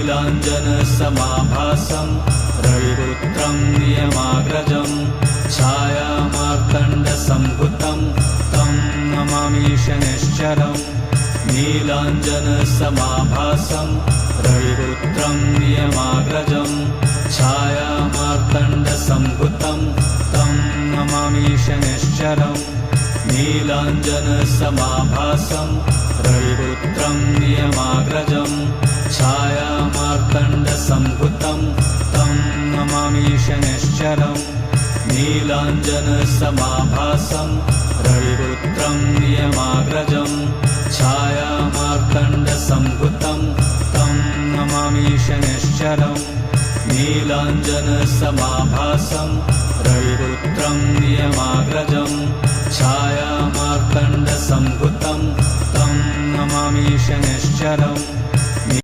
नीलाञ्जनसमाभासं रविपुत्रं नियमाग्रजं छायामार्तण्डसम्भुतं तं नमामि शनैश्चरम् नीलाञ्जनसमाभासं रविपुत्रं नियमाग्रजं छायामार्तण्डसम्भुतं तं नमामि शनैश्चरम् नीलाञ्जनसमाभासं रविपुत्रं नियमाग्रजं छायामार्तण्डसम्भुतं तं नमामि शनैश्चरम् नीलाञ्जनसमाभासं रविपुत्रं नियमाग्रजं छायामार्तण्डसम्भुतं तं नमामि शनैश्चरम् नीलाञ्जनसमाभासं रविपुत्रं नियमाग्रजं छायामार्तण्डसम्भुतं तं नमामि शनैश्चरम्